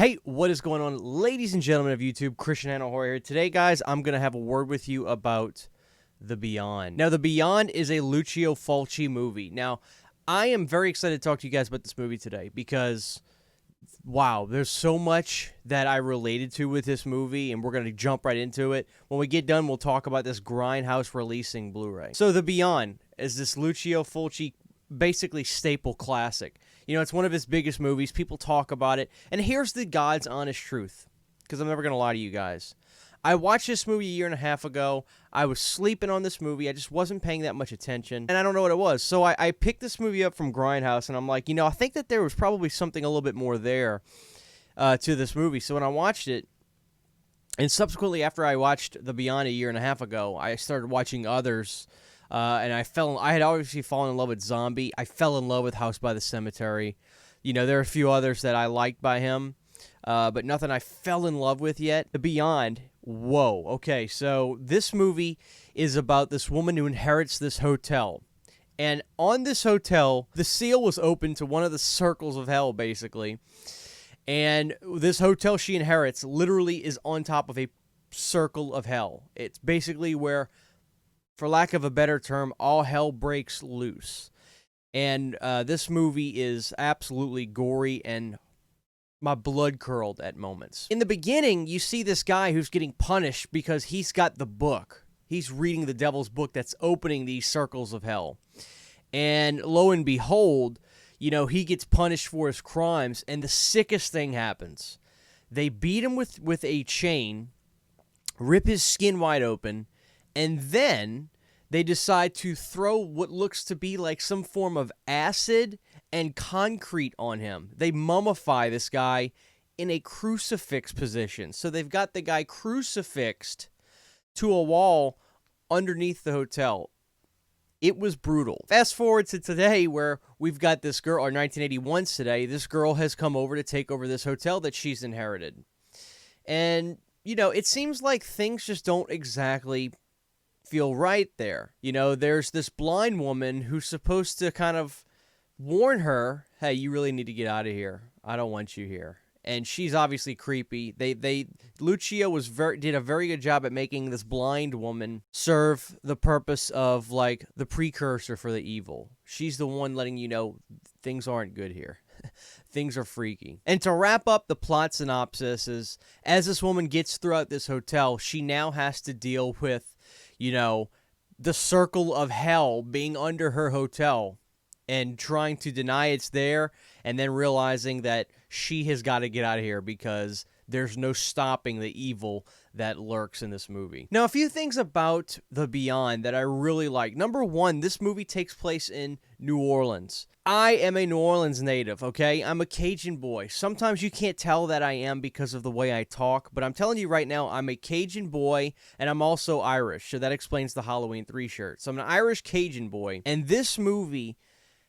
Hey, what is going on, ladies and gentlemen of YouTube? Christian Hanna Horror here. Today, guys, I'm going to have a word with you about The Beyond. Now, The Beyond is a Lucio Fulci movie. Now, I am very excited to talk to you guys about this movie today because, wow, there's so much that I related to with this movie, and we're going to jump right into it. When we get done, we'll talk about this Grindhouse releasing Blu-ray. So, The Beyond is this Lucio Fulci basically staple classic. You know, it's one of his biggest movies. People talk about it. And here's the God's honest truth, because I'm never going to lie to you guys. I watched this movie a year and a half ago. I was sleeping on this movie. I just wasn't paying that much attention, and I don't know what it was. So I picked this movie up from Grindhouse, and I'm like, you know, I think that there was probably something a little bit more there to this movie. So when I watched it, and subsequently after I watched The Beyond a year and a half ago, I started watching others. And I had obviously fallen in love with Zombie. I fell in love with House by the Cemetery. You know, there are a few others that I liked by him, but nothing I fell in love with yet. The Beyond, whoa. Okay, so this movie is about this woman who inherits this hotel. And on this hotel, the seal was open to one of the circles of hell, basically. And this hotel she inherits literally is on top of a circle of hell. It's basically where, for lack of a better term, all hell breaks loose. And this movie is absolutely gory, and my blood curled at moments. In the beginning, you see this guy who's getting punished because he's got the book. He's reading the devil's book that's opening these circles of hell. And lo and behold, you know, he gets punished for his crimes, and the sickest thing happens. They beat him with a chain, rip his skin wide open, and then they decide to throw what looks to be like some form of acid and concrete on him. They mummify this guy in a crucifix position. So they've got the guy crucifixed to a wall underneath the hotel. It was brutal. Fast forward to today, where we've got this girl, or 1981 today, this girl has come over to take over this hotel that she's inherited. And, you know, it seems like things just don't exactly feel right there. You know, there's this blind woman who's supposed to kind of warn her, hey, you really need to get out of here. I don't want you here. And she's obviously creepy. Lucio did a very good job at making this blind woman serve the purpose of like the precursor for the evil. She's the one letting you know things aren't good here. Things are freaky. And to wrap up the plot synopsis is, as this woman gets throughout this hotel, she now has to deal with, you know, the circle of hell being under her hotel and trying to deny it's there, and then realizing that she has got to get out of here because there's no stopping the evil that lurks in this movie. Now, a few things about The Beyond that I really like. Number one, this movie takes place in New Orleans. I am a New Orleans native, okay? I'm a Cajun boy. Sometimes you can't tell that I am because of the way I talk, but I'm telling you right now, I'm a Cajun boy, and I'm also Irish, so that explains the Halloween 3 shirt. So I'm an Irish Cajun boy, and this movie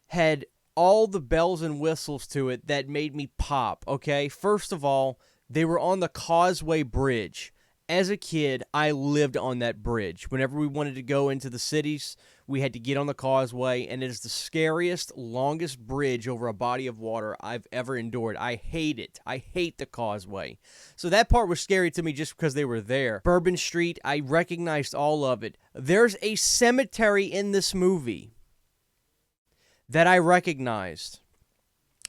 had all the bells and whistles to it that made me pop, okay? First of all, they were on the Causeway Bridge. As a kid, I lived on that bridge. Whenever we wanted to go into the cities, we had to get on the causeway, and it is the scariest, longest bridge over a body of water I've ever endured. I hate it. I hate the causeway. So that part was scary to me just because they were there. Bourbon Street, I recognized all of it. There's a cemetery in this movie that I recognized.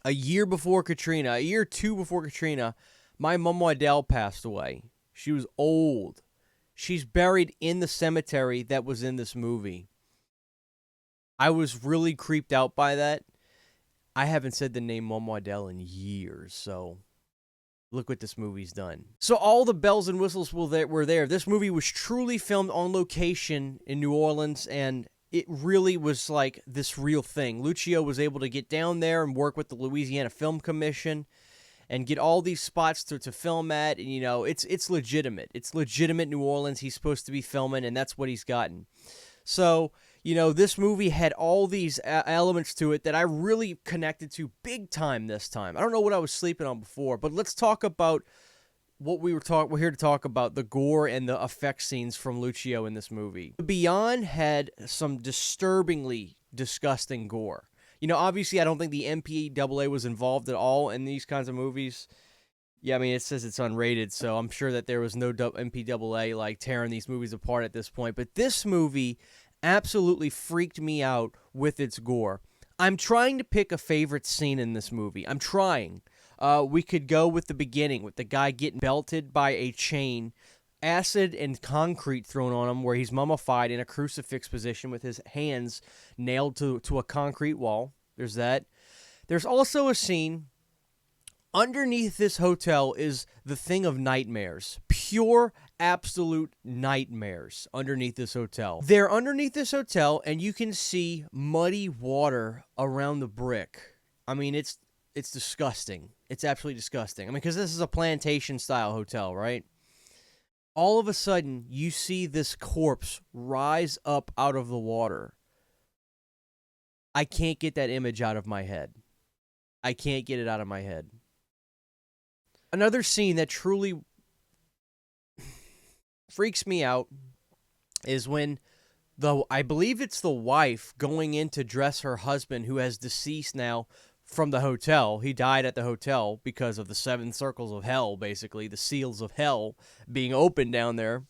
A year or two before Katrina, my mom Adele passed away. She was old. She's buried in the cemetery that was in this movie. I was really creeped out by that. I haven't said the name Mom Adele in years, so look what this movie's done. So all the bells and whistles were there. This movie was truly filmed on location in New Orleans, and it really was like this real thing. Lucio was able to get down there and work with the Louisiana Film Commission and get all these spots to film at, and, you know, it's legitimate. It's legitimate New Orleans he's supposed to be filming, and that's what he's gotten. So, you know, this movie had all these elements to it that I really connected to big time this time. I don't know what I was sleeping on before, but let's talk about what we're here to talk about, the gore and the effect scenes from Lucio in this movie. The Beyond had some disturbingly disgusting gore. You know, obviously, I don't think the MPAA was involved at all in these kinds of movies. Yeah, I mean, it says it's unrated, so I'm sure that there was no MPAA, like, tearing these movies apart at this point. But this movie absolutely freaked me out with its gore. I'm trying to pick a favorite scene in this movie. I'm trying. We could go with the beginning, with the guy getting belted by a chain, acid and concrete thrown on him, where he's mummified in a crucifix position with his hands nailed to a concrete wall. There's that. There's also a scene underneath this hotel is the thing of nightmares. Pure, absolute nightmares underneath this hotel. They're underneath this hotel, and you can see muddy water around the brick. I mean, it's disgusting. It's absolutely disgusting. I mean, because this is a plantation-style hotel, right? All of a sudden, you see this corpse rise up out of the water. I can't get that image out of my head. I can't get it out of my head. Another scene that truly freaks me out is when I believe it's the wife going in to dress her husband, who has deceased now from the hotel. He died at the hotel because of the 7 circles of hell, basically, the seals of hell being opened down there.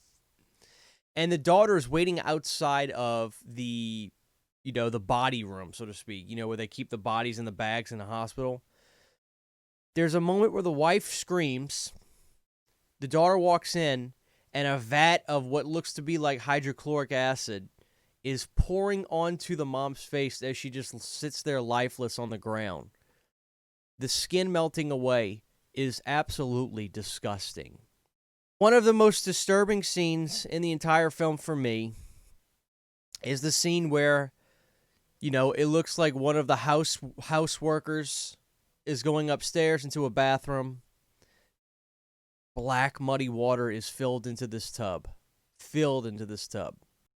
And the daughter is waiting outside of the body room, so to speak, where they keep the bodies in the bags in the hospital. There's a moment where the wife screams, the daughter walks in, and a vat of what looks to be like hydrochloric acid is pouring onto the mom's face as she just sits there lifeless on the ground. The skin melting away is absolutely disgusting. One of the most disturbing scenes in the entire film for me is the scene where, it looks like one of the house workers is going upstairs into a bathroom. Black, muddy water is filled into this tub.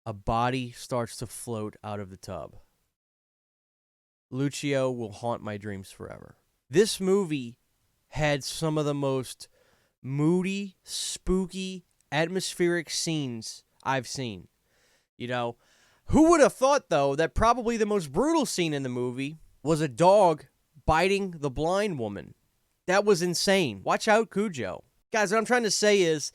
A body starts to float out of the tub. Lucio will haunt my dreams forever. This movie had some of the most moody, spooky, atmospheric scenes I've seen. Who would have thought, though, that probably the most brutal scene in the movie was a dog biting the blind woman? That was insane. Watch out, Cujo. Guys, what I'm trying to say is,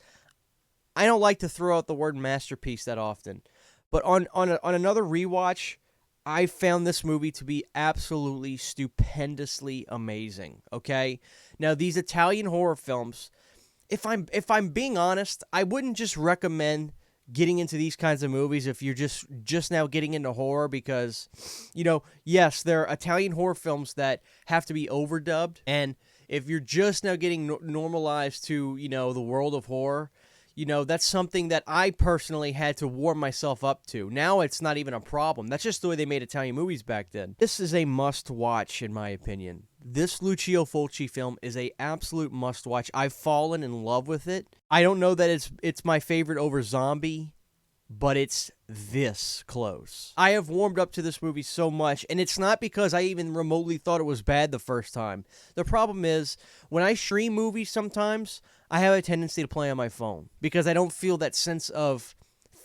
I don't like to throw out the word masterpiece that often, but on another rewatch, I found this movie to be absolutely stupendously amazing. Okay, now these Italian horror films, if I'm being honest, I wouldn't just recommend getting into these kinds of movies if you're just now getting into horror, because, yes, there are Italian horror films that have to be overdubbed, and if you're just now getting normalized to, the world of horror, that's something that I personally had to warm myself up to. Now it's not even a problem. That's just the way they made Italian movies back then. This is a must-watch, in my opinion. This Lucio Fulci film is a absolute must-watch. I've fallen in love with it. I don't know that it's my favorite over Zombie, but it's this close. I have warmed up to this movie so much, and it's not because I even remotely thought it was bad the first time. The problem is, when I stream movies sometimes, I have a tendency to play on my phone because I don't feel that sense of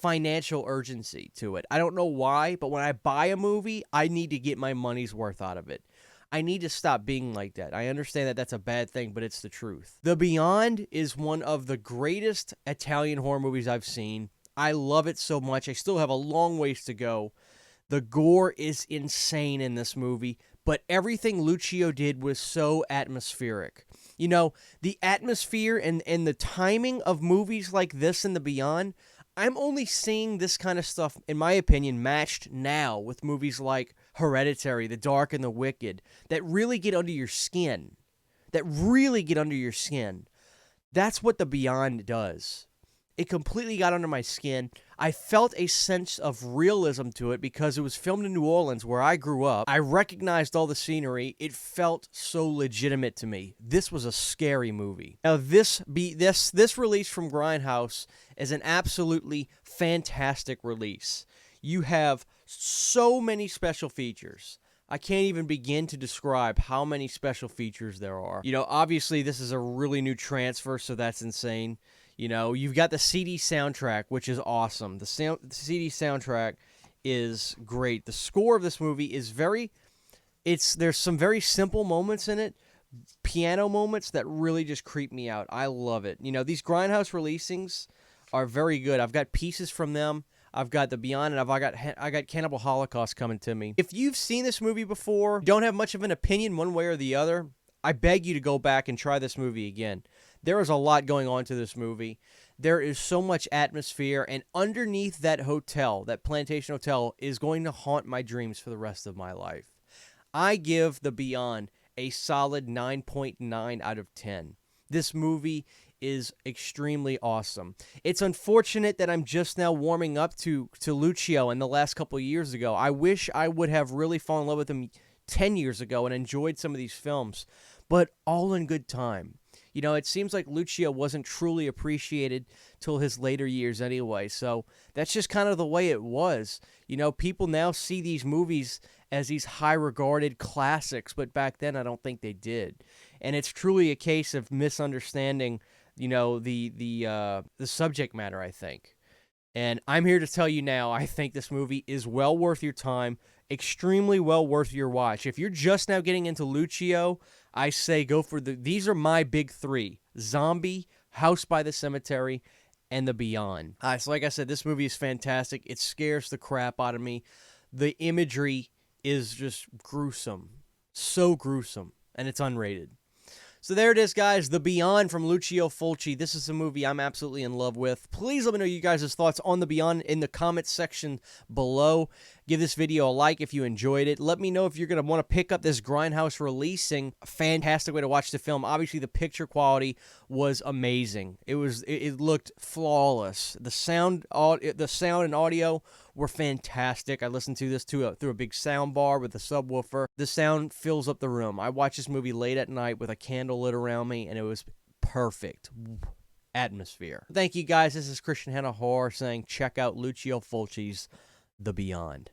financial urgency to it. I don't know why, but when I buy a movie, I need to get my money's worth out of it. I need to stop being like that. I understand that that's a bad thing, but it's the truth. The Beyond is one of the greatest Italian horror movies I've seen. I love it so much. I still have a long ways to go. The gore is insane in this movie, but everything Lucio did was so atmospheric. The atmosphere and the timing of movies like this and The Beyond, I'm only seeing this kind of stuff, in my opinion, matched now with movies like Hereditary, The Dark and the Wicked, that really get under your skin. That's what The Beyond does. It completely got under my skin. I felt a sense of realism to it because it was filmed in New Orleans, where I grew up. I recognized all the scenery. It felt so legitimate to me. This was a scary movie. Now, this release from Grindhouse is an absolutely fantastic release. You have so many special features. I can't even begin to describe how many special features there are. Obviously, this is a really new transfer, so that's insane. You've got the CD soundtrack, which is awesome. The CD soundtrack is great. The score of this movie is there's some very simple moments in it, piano moments that really just creep me out. I love it. You know, these Grindhouse releasings are very good. I've got pieces from them. I've got The Beyond, and I got Cannibal Holocaust coming to me. If you've seen this movie before, don't have much of an opinion one way or the other, I beg you to go back and try this movie again. There is a lot going on to this movie. There is so much atmosphere, and underneath that hotel, that Plantation Hotel, is going to haunt my dreams for the rest of my life. I give The Beyond a solid 9.9 out of 10. This movie is extremely awesome. It's unfortunate that I'm just now warming up to Lucio in the last couple of years ago. I wish I would have really fallen in love with him 10 years ago and enjoyed some of these films, but all in good time. You know, it seems like Lucio wasn't truly appreciated till his later years anyway, so that's just kind of the way it was. You know, people now see these movies as these high-regarded classics, but back then I don't think they did. And it's truly a case of misunderstanding, you know, the subject matter, I think. And I'm here to tell you now, I think this movie is well worth your time, extremely well worth your watch. If you're just now getting into Lucio, I say go for these are my big three: Zombie, House by the Cemetery, and The Beyond. So like I said, this movie is fantastic. It scares the crap out of me. The imagery is just gruesome. So gruesome. And it's unrated. So there it is, guys. The Beyond from Lucio Fulci. This is a movie I'm absolutely in love with. Please let me know you guys' thoughts on The Beyond in the comments section below. Give this video a like if you enjoyed it. Let me know if you're going to want to pick up this Grindhouse releasing. Fantastic way to watch the film. Obviously, the picture quality was amazing. It looked flawless. The sound and audio were fantastic. I listened to this through a big sound bar with a subwoofer. The sound fills up the room. I watched this movie late at night with a candle lit around me, and it was perfect atmosphere. Thank you, guys. This is Christian Hanna Horror saying check out Lucio Fulci's The Beyond.